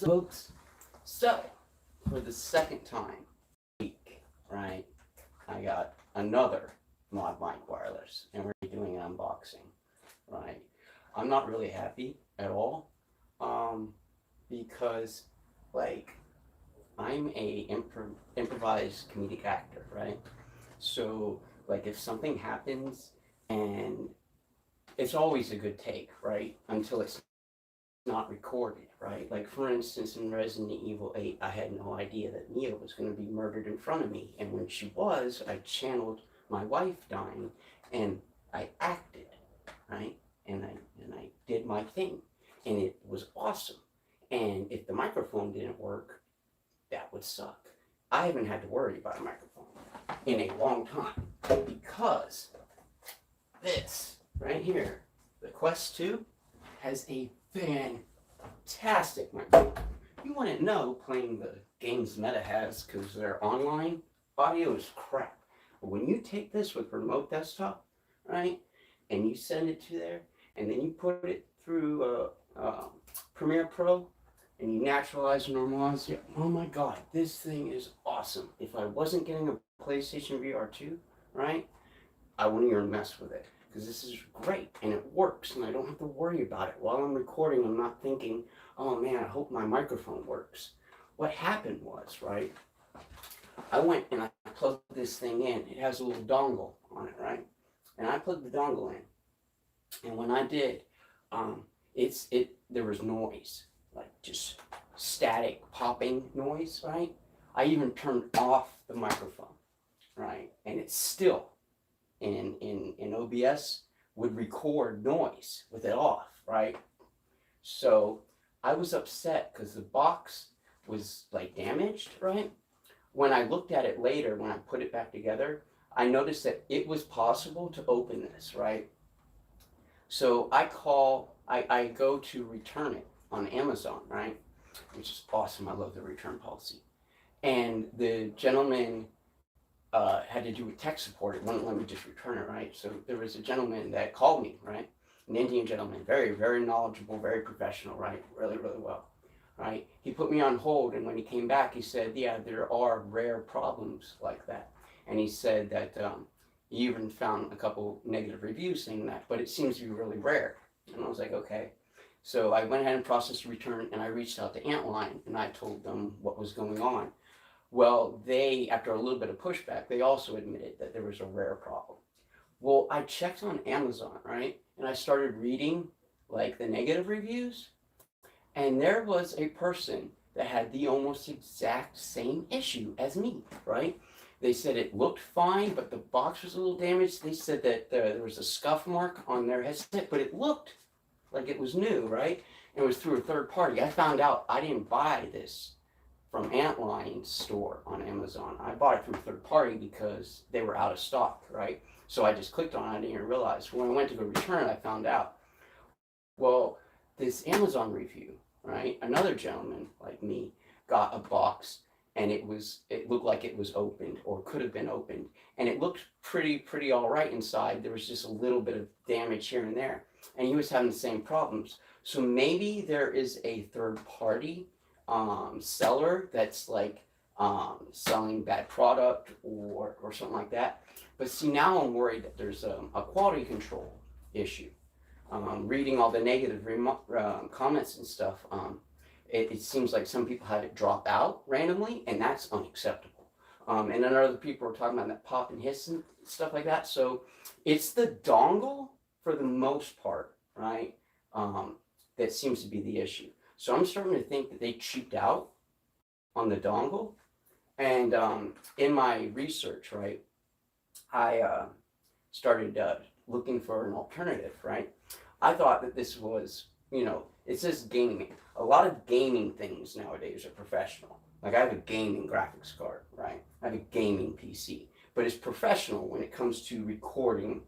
folks? So, for the second time, right, I got another Modmic Wireless, and we're doing an unboxing, right? I'm not really happy at all, because, like, I'm a improvised comedic actor, right? So, like, if something happens, and it's always a good take, right? Until it's not recorded, right? Like, for instance, in Resident Evil 8, I had no idea that Mia was going to be murdered in front of me. And when she was, I channeled my wife dying, and I acted, right? And I did my thing, and it was awesome. And if the microphone didn't work, that would suck. I haven't had to worry about a microphone in a long time, because this right here, the Quest 2, has a fantastic microphone. You wouldn't know playing the games Meta has, because their online audio is crap. But when you take this with remote desktop, right, and you send it to there, and then you put it through Premiere Pro, and you naturalize and normalize it, oh my god, this thing is awesome. If I wasn't getting a PlayStation VR 2, right, I wouldn't even mess with it, because this is great, and it works, and I don't have to worry about it. While I'm recording, I'm not thinking, oh man, I hope my microphone works. What happened was, right, I went and I plugged this thing in. It has a little dongle on it, right? And I plugged the dongle in, and when I did, there was noise, like just static popping noise, right? I even turned off the microphone, right? And it's still in OBS would record noise with it off, right? So I was upset because the box was like damaged, right? When I looked at it later, when I put it back together, I noticed that it was possible to open this, right? So I go to return it on Amazon, right? Which is awesome. I love the return policy. And the gentleman had to do with tech support. It wouldn't let me just return it, right? So there was a gentleman that called me, right? An Indian gentleman, very, very knowledgeable, very professional, right? Really, really well, right? He put me on hold, and when he came back, he said, yeah, there are rare problems like that. And he said that he even found a couple negative reviews saying that, but it seems to be really rare. And I was like, okay. So I went ahead and processed the return, and I reached out to Antlion, and I told them what was going on. Well, they, after a little bit of pushback, they also admitted that there was a rare problem. Well, I checked on Amazon, right? And I started reading like the negative reviews, and there was a person that had the almost exact same issue as me, right? They said it looked fine, but the box was a little damaged. They said that there was a scuff mark on their headset, but it looked like it was new, right? It was through a third party. I found out I didn't buy this from Antlion's store on Amazon. I bought it from a third party because they were out of stock, right? So I just clicked on it, I didn't even realize. When I went to go return it, I found out. Well, this Amazon review, right? Another gentleman like me got a box, and it looked like it was opened, or could have been opened, and it looked pretty all right inside. There was just a little bit of damage here and there, and he was having the same problems. So maybe there is a third party seller that's like selling bad product or something like that. But see, now I'm worried that there's a quality control issue. Reading all the negative comments and stuff, it seems like some people have it drop out randomly, and that's unacceptable. And then other people are talking about that pop and hiss and stuff like that. So it's the dongle for the most part, right? That seems to be the issue. So I'm starting to think that they cheaped out on the dongle. And in my research, right, I started looking for an alternative, right? I thought that this was, it says gaming. A lot of gaming things nowadays are professional. Like, I have a gaming graphics card, right? I have a gaming PC. But it's professional when it comes to recording,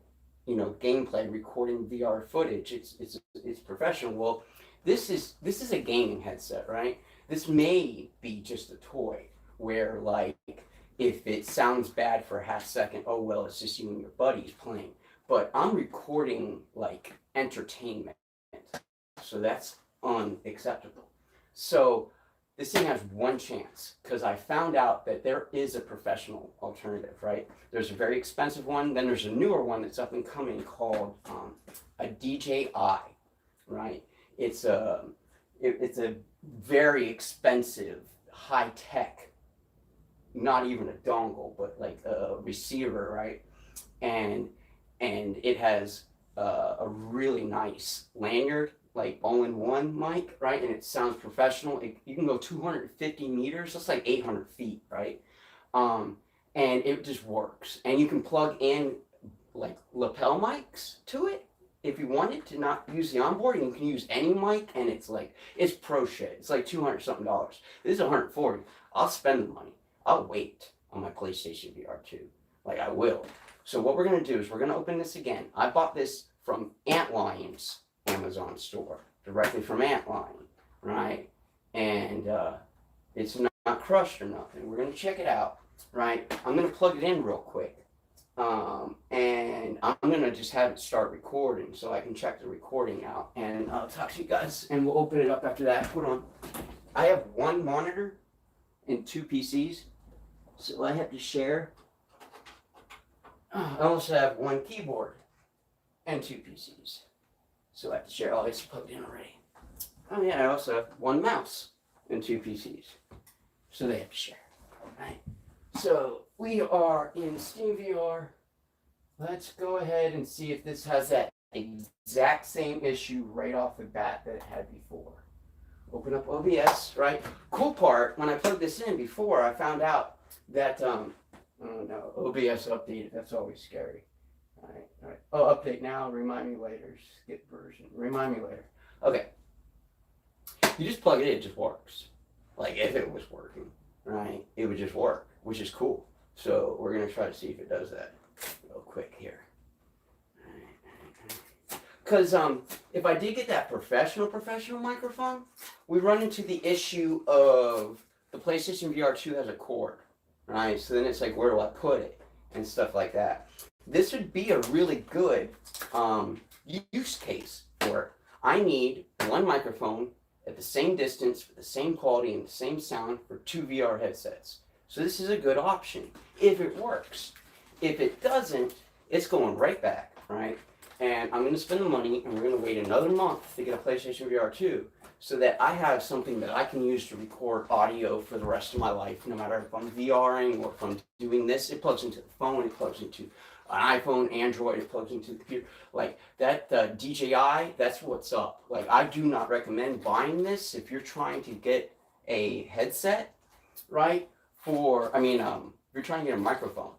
gameplay, recording VR footage. It's professional. Well, this is a gaming headset, right? This may be just a toy where, like, if it sounds bad for a half second, oh well, it's just you and your buddies playing. But I'm recording like entertainment, so that's unacceptable. So this thing has one chance, because I found out that there is a professional alternative, right? There's a very expensive one, then there's a newer one that's up and coming called a DJI, right? It's a very expensive, high tech, not even a dongle, but like a receiver, right? And it has a really nice lanyard, like all-in-one mic, right? And it sounds professional. You can go 250 meters. That's like 800 feet, right? And it just works. And you can plug in like lapel mics to it if you wanted to not use the onboard. And you can use any mic, and it's pro shit. It's like $200 something. This is 140. I'll spend the money. I'll wait on my PlayStation VR 2. Like, I will. So what we're going to do is we're going to open this again. I bought this from Antlion's Amazon store, directly from Antlion, right? And it's not crushed or nothing. We're going to check it out, right? I'm going to plug it in real quick. And I'm going to just have it start recording so I can check the recording out. And I'll talk to you guys, and we'll open it up after that. Hold on. I have one monitor and 2 PCs, so I have to share. I also have one keyboard and 2 PCs. So I have to share. Oh, it's plugged in already. Oh yeah, I also have one mouse and 2 PCs. So they have to share. Right? So we are in Steam VR. Let's go ahead and see if this has that exact same issue right off the bat that it had before. Open up OBS, right? Cool part, when I plugged this in before, I found out that, oh no, OBS updated. That's always scary. All right. Oh, update now, remind me later. Skip version, remind me later. Okay. You just plug it in, it just works. Like, if it was working, right? It would just work, which is cool. So we're going to try to see if it does that real quick here. Because if I did get that professional microphone, we run into the issue of the PlayStation VR 2 has a cord, right? So then it's like, where do I put it? And stuff like that. This would be a really good use case for it. I need one microphone at the same distance, with the same quality and the same sound for 2 VR headsets. So this is a good option if it works. If it doesn't, it's going right back, right? And I'm going to spend the money, and we're going to wait another month to get a PlayStation VR 2 so that I have something that I can use to record audio for the rest of my life, no matter if I'm VRing or if I'm doing this. It plugs into the phone, it plugs into an iPhone, Android, it plugs into the computer. Like that DJI, that's what's up. Like, I do not recommend buying this if you're trying to get a headset, right? If you're trying to get a microphone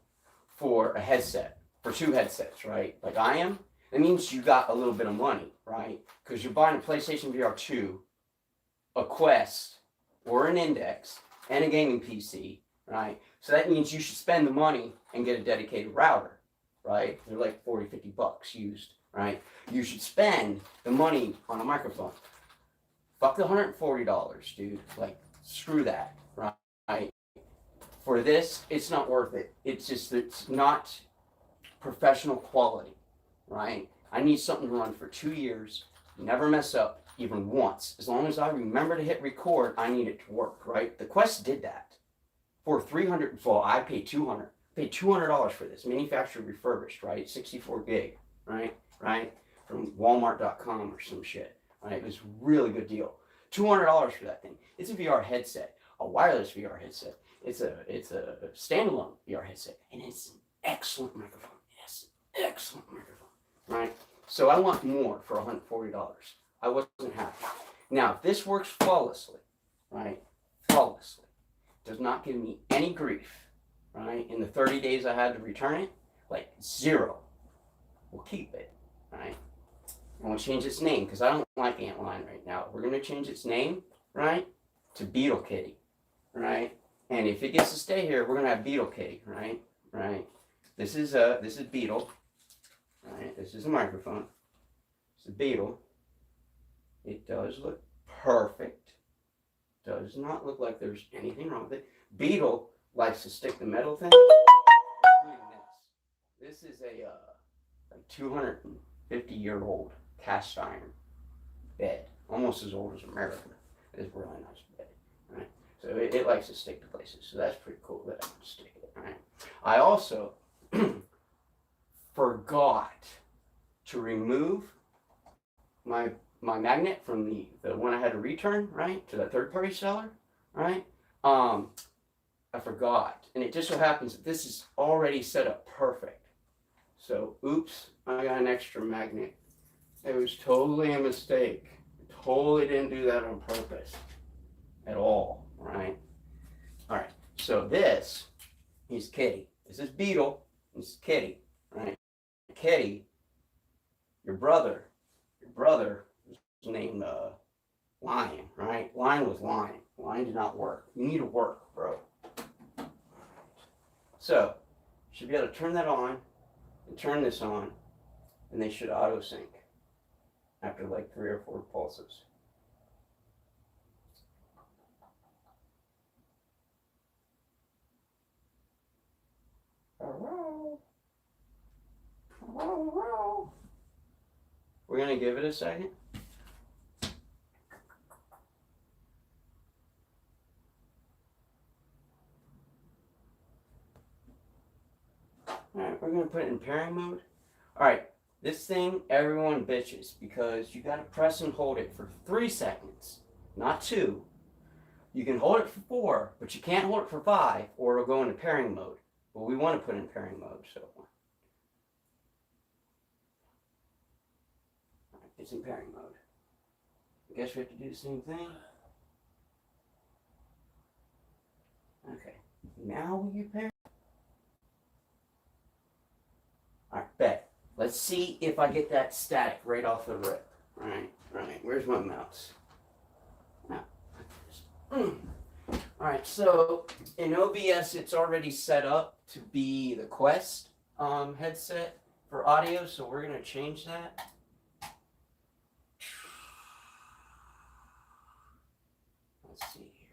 for a headset, for 2 headsets, right? Like I am, that means you got a little bit of money, right? Because you're buying a PlayStation VR 2, a Quest, or an Index, and a gaming PC, right? So that means you should spend the money and get a dedicated router, right? They're like $40, $50 used, right? You should spend the money on a microphone. Fuck the $140, dude. Like, screw that, right? For this, it's not worth it. It's not professional quality, right? I need something to run for 2 years, never mess up even once. As long as I remember to hit record, I need it to work, right? The Quest did that. For $300, well, I paid $200. Paid $200 for this, manufactured refurbished, right? 64 gig, right? From Walmart.com or some shit, right? It was a really good deal. $200 for that thing. It's a VR headset, a wireless VR headset. It's a standalone VR headset, and it's an excellent microphone. Yes, excellent microphone, right? So I want more for $140. I wasn't happy. Now, if this works flawlessly, right? Flawlessly, does not give me any grief, right? In the 30 days I had to return it, like 0. We'll keep it, right? I want to change its name because I don't like Antlion right now. We're going to change its name, right, to Beetle Kitty, right? And if it gets to stay here, we're going to have Beetle Kitty, right? This is Beetle, right? This is a microphone. It's a Beetle. It does look perfect. Does not look like there's anything wrong with it. Beetle likes to stick the metal thing. This is a 250-year-old cast iron bed, almost as old as America. It's a really nice bed, right? So it likes to stick to places. So that's pretty cool that I can stick it. All right. I also forgot to remove my magnet from the one I had to return, right, to the third party seller, right? I forgot, and it just so happens that this is already set up perfect. So, oops, I got an extra magnet. It was totally a mistake. I totally didn't do that on purpose at all, right? All right, so this is Kitty. This is Beetle. This is Kitty, right? Kitty, your brother was named Lion, right? Lion was Lion. Lion did not work. You need to work, bro. So, you should be able to turn that on and turn this on, and they should auto sync after like 3 or 4 pulses. We're going to give it a second. Alright, we're going to put it in pairing mode. Alright, this thing, everyone bitches because you got to press and hold it for 3 seconds, not 2. You can hold it for 4, but you can't hold it for 5 or it'll go into pairing mode. But we want to put it in pairing mode, so. Alright, it's in pairing mode. I guess we have to do the same thing. Okay, now we get paired. Alright, bet. Let's see if I get that static right off the rip. Right. Where's my mouse? Alright, so in OBS it's already set up to be the Quest headset for audio, so we're going to change that. Let's see here.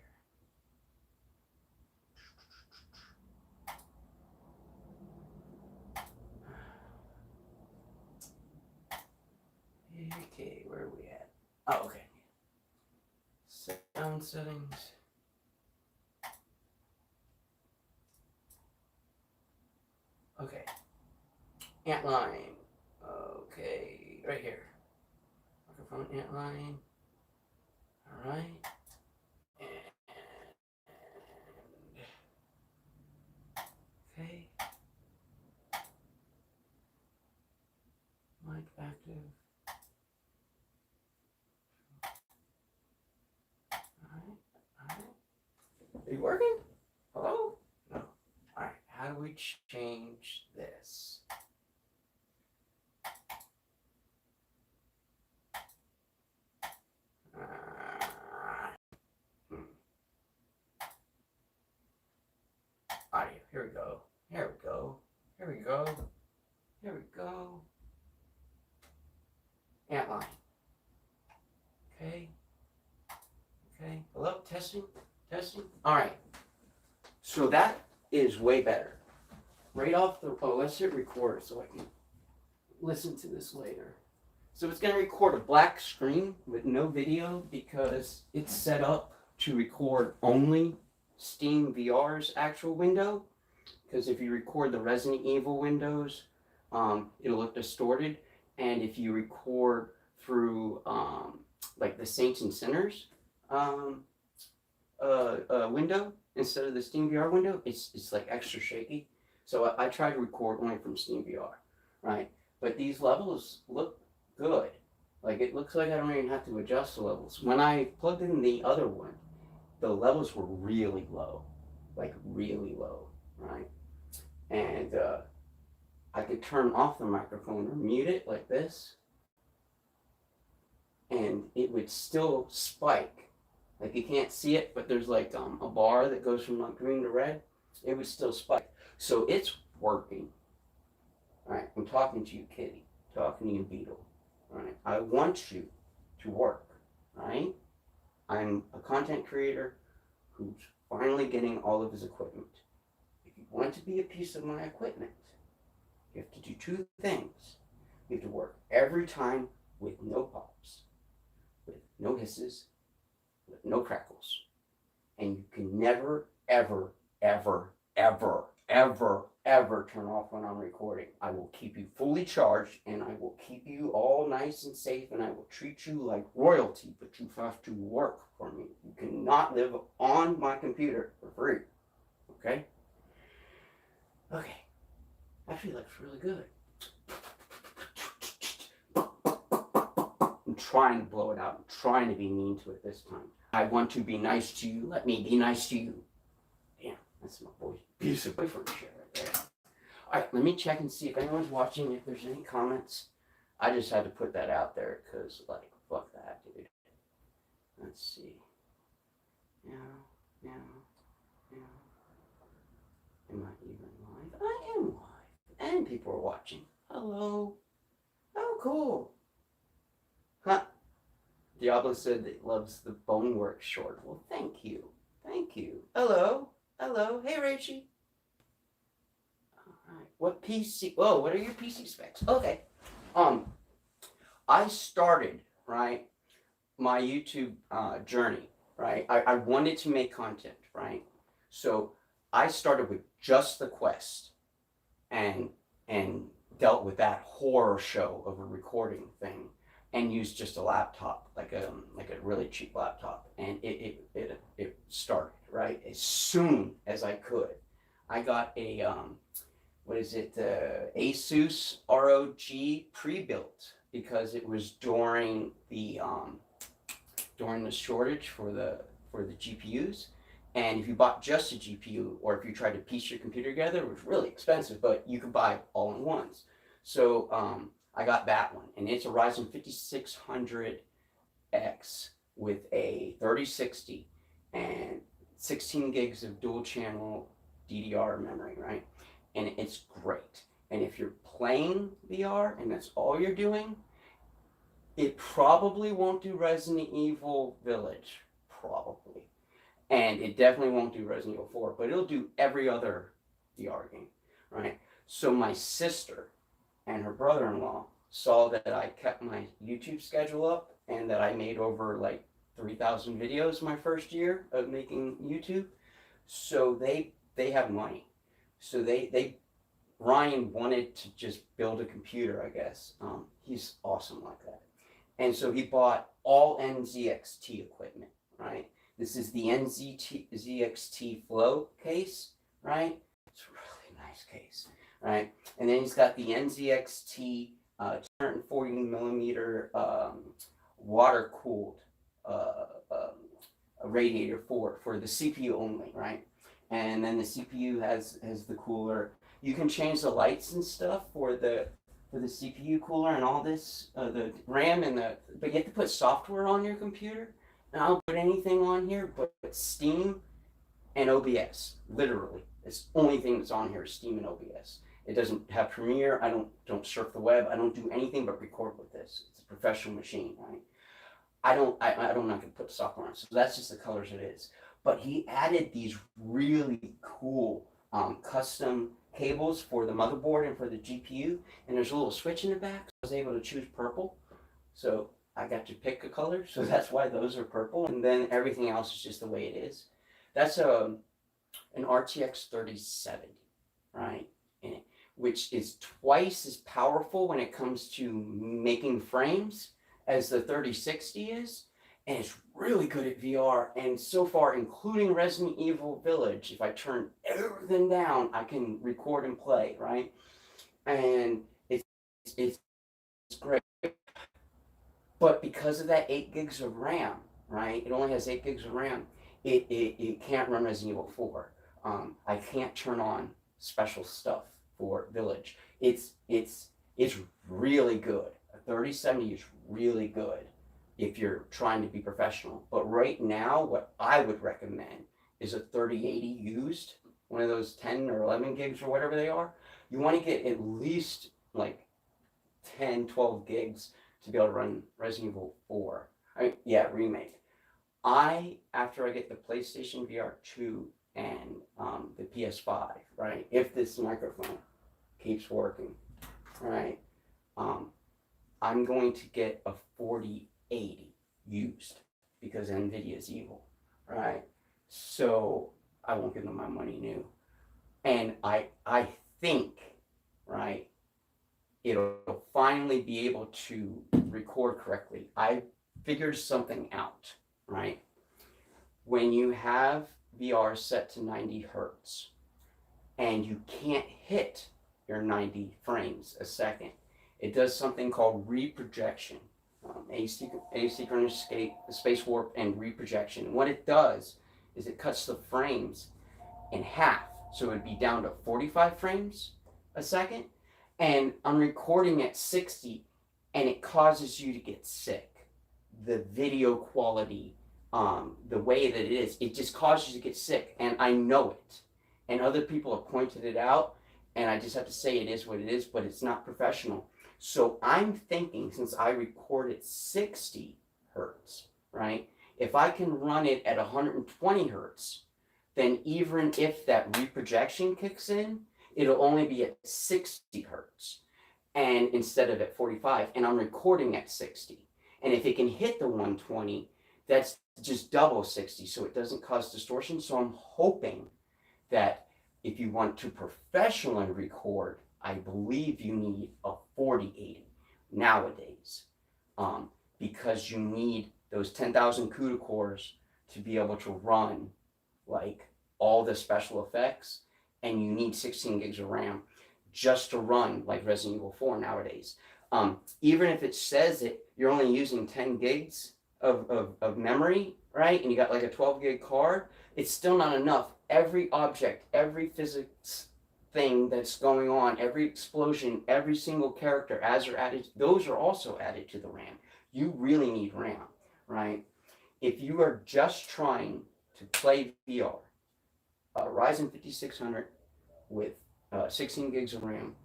Okay, where are we at? Oh, okay. Sound settings. Okay. Antlion. Okay, right here. Microphone Antlion. All right. Okay. Mic active. Alright. Are you working? Hello? No. Alright, how do we change this? Audio. Here we go. Here we go. Here we go. Here we go. Antlion. Okay. Okay. Hello? Testing? Testing? Alright. So that is way better. Right off the... Oh, let's hit record so I can listen to this later. So it's going to record a black screen with no video because it's set up to record only Steam VR's actual window. Because if you record the Resident Evil windows, it'll look distorted. And if you record through like the Saints and Sinners window instead of the Steam VR window, it's like extra shaky. So I try to record only from Steam VR, right? But these levels look good. Like it looks like I don't even have to adjust the levels. When I plugged in the other one, the levels were really low, like really low, right? And I could turn off the microphone or mute it like this, and it would still spike. Like you can't see it, but there's like a bar that goes from like green to red. It would still spike. So it's working. All right, I'm talking to you, Kitty. Talking to you, Beetle. All right, I want you to work. All right, I'm a content creator who's finally getting all of his equipment. If you want to be a piece of my equipment, you have to do 2 things. You have to work every time with no pops, with no hisses, with no crackles. And you can never, ever, ever, ever, ever, ever turn off when I'm recording. I will keep you fully charged, and I will keep you all nice and safe, and I will treat you like royalty, but you have to work for me. You cannot live on my computer for free. Okay? Okay. Actually, looks really good. I'm trying to blow it out. I'm trying to be mean to it this time. I want to be nice to you. Let me be nice to you. Damn, that's my abusive boyfriend shit right there. Alright, let me check and see if anyone's watching, if there's any comments. I just had to put that out there because, like, fuck that, dude. Let's see. Yeah. Am I even live? I am live. And people are watching. Hello. Oh, cool. Huh. Diablo said that he loves the Boneworks short. Well, thank you. Thank you. Hello. Hello. Hey, Rachie. All right. What PC? Whoa, what are your PC specs? Okay. I started, right, my YouTube journey, right? I wanted to make content, right? So I started with just the Quest and dealt with that horror show of a recording thing, and used just a laptop, like a really cheap laptop, and it started, right, as soon as I could. I got a what is it, Asus ROG pre-built, because it was during the shortage for the GPUs. And if you bought just a GPU, or if you tried to piece your computer together, it was really expensive, but you could buy all in ones. So I got that one, and it's a Ryzen 5600X with a 3060 and 16 gigs of dual channel DDR memory, right? And it's great. And if you're playing VR and that's all you're doing, it probably won't do Resident Evil Village, probably. And it definitely won't do Resident Evil 4, but it'll do every other VR game, right? So my sister and her brother-in-law saw that I kept my YouTube schedule up, and that I made over like 3,000 videos my first year of making YouTube. So they have money. So Ryan wanted to just build a computer, I guess. He's awesome like that. And so he bought all NZXT equipment, right? This is the NZXT Flow case, right? It's a really nice case, right? And then he's got the NZXT 240 millimeter water-cooled radiator for the CPU only, right? And then the CPU has the cooler. You can change the lights and stuff for the CPU cooler and all this, the RAM but you have to put software on your computer. And I don't put anything on here but Steam and OBS. Literally, it's the only thing that's on here is Steam and OBS. It doesn't have Premiere. I don't surf the web. I don't do anything but record with this. It's a professional machine, right? I'm not gonna put software on, so that's just the colors it is. But he added these really cool custom cables for the motherboard and for the GPU, and there's a little switch in the back, so I was able to choose purple. So I got to pick a color, so that's why those are purple, and then everything else is just the way it is. That's an RTX 3070, right? Which is twice as powerful when it comes to making frames as the 3060 is, and it's really good at VR. And so far, including Resident Evil Village, if I turn everything down, I can record and play, right? And it's great. But because of that 8 gigs of RAM, right? It only has 8 gigs of RAM. It can't run Resident Evil 4. I can't turn on special stuff for Village. It's really good. A 3070 is really good if you're trying to be professional. But right now, what I would recommend is a 3080 used, one of those 10 or 11 gigs or whatever they are. You want to get at least like 10, 12 gigs to be able to run Resident Evil 4. Remake. After I get the PlayStation VR 2 and the PS5, right, if this microphone keeps working, right, I'm going to get a 4080 used, because NVIDIA is evil, right? So I won't give them my money new. And I think, right, it'll finally be able to record correctly. I figured something out, right? When you have VR set to 90 hertz and you can't hit your 90 frames a second, it does something called reprojection, asynchronous space warp and reprojection. And what it does is it cuts the frames in half. So it would be down to 45 frames a second. And I'm recording at 60 and it causes you to get sick. The video quality, the way that it is, it just causes you to get sick. And I know it. And other people have pointed it out. And I just have to say it is what it is, but it's not professional. So I'm thinking, since I record at 60 hertz, right? If I can run it at 120 hertz, then even if that reprojection kicks in, it'll only be at 60 hertz and instead of at 45, and I'm recording at 60. And if it can hit the 120, that's just double 60, so it doesn't cause distortion. So I'm hoping that if you want to professionally record, I believe you need a 4080 nowadays, because you need those 10,000 CUDA cores to be able to run like all the special effects, and you need 16 gigs of RAM just to run like Resident Evil 4 nowadays. Even if it says it, you're only using 10 gigs of memory, right? And you got like a 12 gig card, it's still not enough. Every object, every physics thing that's going on, every explosion, every single character as they're added, those are also added to the RAM. You really need RAM, right? If you are just trying to play VR, Ryzen 5600 with 16 gigs of RAM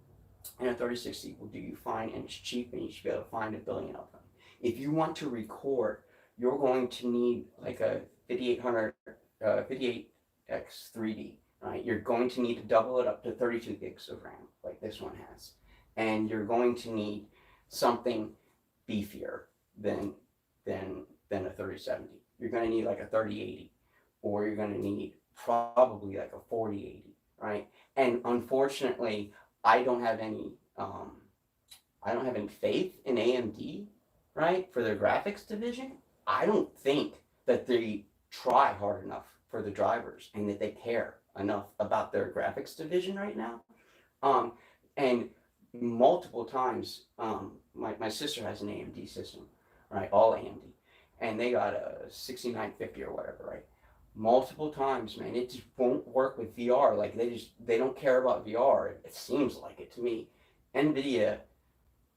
and a 3060 will do you fine, and it's cheap, and you should be able to find a billion of them. If you want to record, you're going to need like a 5800, 58X3D, right? You're going to need to double it up to 32 gigs of RAM, like this one has. And you're going to need something beefier than a 3070. You're going to need like a 3080, or you're going to need probably like a 4080, right? And unfortunately, I don't have any faith in AMD, right, for their graphics division. I don't think that they try hard enough for the drivers and that they care enough about their graphics division right now. And multiple times, my sister has an AMD system, right, all AMD, and they got a 6950 or whatever, right? Multiple times, man, it just won't work with VR. Like they don't care about VR. It seems like it to me. NVIDIA,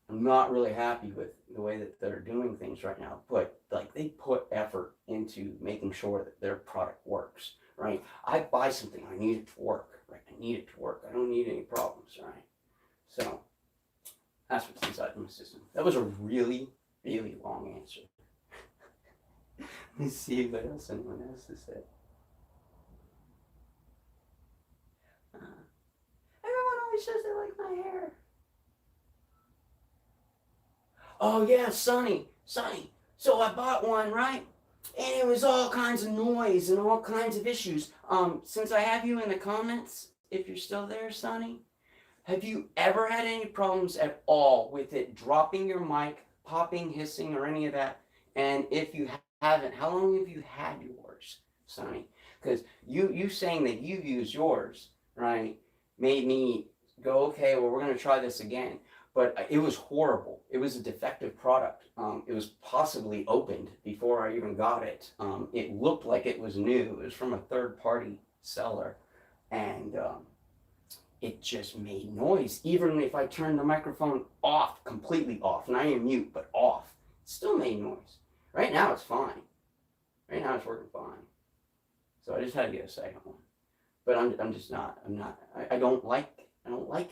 I'm not really happy with the way that they're doing things right now, but like they put effort into making sure that their product works, right? I buy something, I need it to work, right? I need it to work. I don't need any problems, right? So that's what's inside my system. That was a really, really long answer. Let's see what else anyone has to say. Everyone always says they like my hair. Oh yeah, Sonny. So I bought one, right? And it was all kinds of noise and all kinds of issues. Since I have you in the comments, if you're still there, Sonny, have you ever had any problems at all with it dropping your mic, popping, hissing, or any of that? And if you haven't, how long have you had yours, Sonny? Because you saying that you used yours, right, made me go, okay, well, we're going to try this again. But it was horrible. It was a defective product. It was possibly opened before I even got it. It looked like it was new. It was from a third-party seller. And it just made noise. Even if I turned the microphone off, completely off, not even mute, but off, it still made noise. Right now it's fine. Right now it's working fine. So I just had to get a second one. But I'm just not. I don't like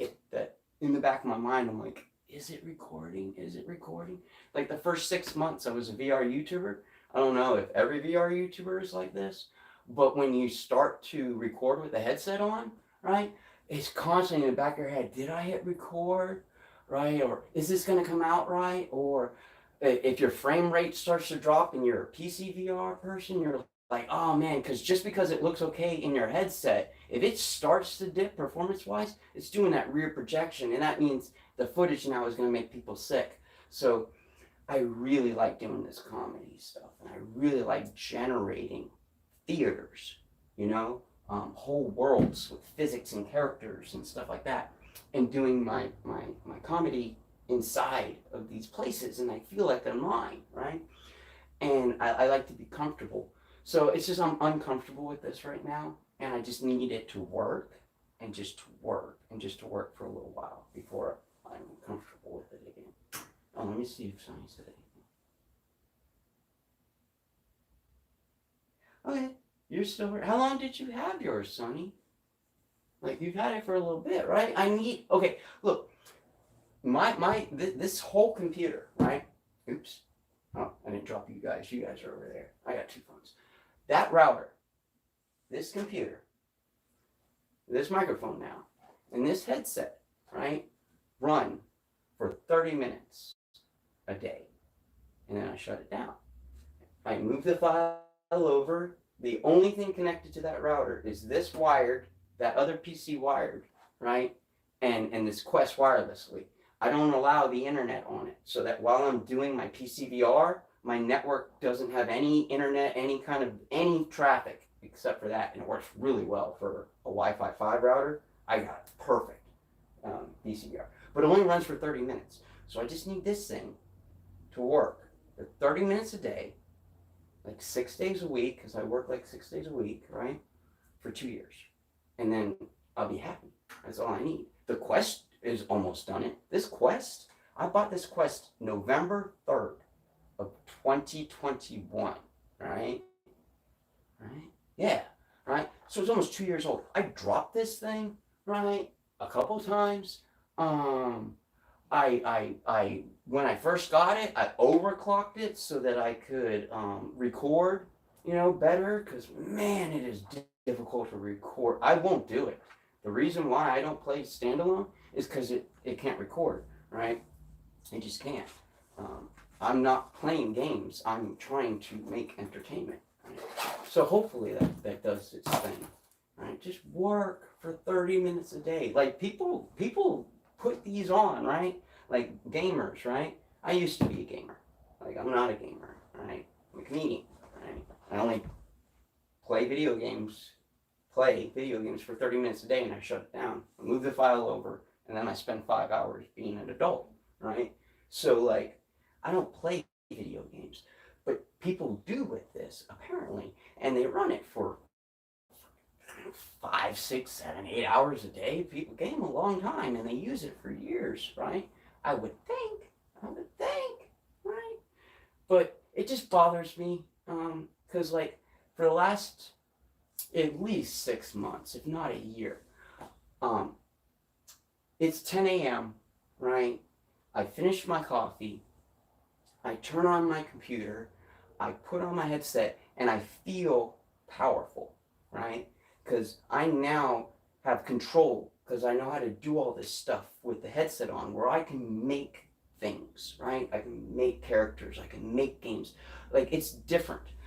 it that in the back of my mind I'm like, is it recording? Is it recording? Like the first 6 months I was a VR YouTuber. I don't know if every VR YouTuber is like this, but when you start to record with the headset on, right, it's constantly in the back of your head, did I hit record, right? Or is this going to come out right? Or if your frame rate starts to drop and you're a PC VR person, you're like, oh man, because just because it looks okay in your headset, if it starts to dip performance wise, it's doing that rear projection, and that means the footage now is going to make people sick. So I really like doing this comedy stuff, and I really like generating theaters, you know, whole worlds with physics and characters and stuff like that, and doing my comedy inside of these places, and I feel like they're mine, right? And I like to be comfortable. So it's just I'm uncomfortable with this right now, and I just need it to work, and just to work, and just to work for a little while before I'm comfortable with it again. Oh, let me see if Sonny said anything. Okay, you're still here. How long did you have yours, Sonny? Like you've had it for a little bit, right? I need. Okay, look, this whole computer, right? Oops. Oh, I didn't drop you guys. You guys are over there. I got two phones. That router, this computer, this microphone now, and this headset, right, run for 30 minutes a day. And then I shut it down. I move the file over. The only thing connected to that router is this wired, that other PC wired, right, and this Quest wirelessly. I don't allow the internet on it, so that while I'm doing my PCVR, my network doesn't have any internet, any traffic except for that, and it works really well for a Wi-Fi 5 router. I got it perfect PCVR, but it only runs for 30 minutes. So I just need this thing to work for 30 minutes a day, like 6 days a week, because I work like 6 days a week, right, for 2 years, and then I'll be happy. That's all I need. The Quest is almost done it. This Quest, I bought this Quest November 3rd of 2021, right? Right? Yeah, right? So it's almost 2 years old. I dropped this thing, right, a couple times. I when I first got it, I overclocked it so that I could record, better, because man, it is difficult to record. I won't do it. The reason why I don't play standalone is because it can't record, right? It just can't. I'm not playing games. I'm trying to make entertainment. Right? So hopefully that does its thing, right? Just work for 30 minutes a day. Like people put these on, right? Like gamers, right? I used to be a gamer. Like I'm not a gamer, right? I'm a comedian, right? I only play video games for 30 minutes a day, and I shut it down. I move the file over, and then I spend 5 hours being an adult, right? So like, I don't play video games, but people do with this apparently, and they run it for 5, 6, 7, 8 hours a day. People game a long time, and they use it for years, right? I would think, right? But it just bothers me, because like for the last at least 6 months, if not a year, it's 10 a.m., right? I finish my coffee, I turn on my computer, I put on my headset, and I feel powerful, right? Because I now have control, because I know how to do all this stuff with the headset on, where I can make things, right? I can make characters, I can make games. Like, it's different.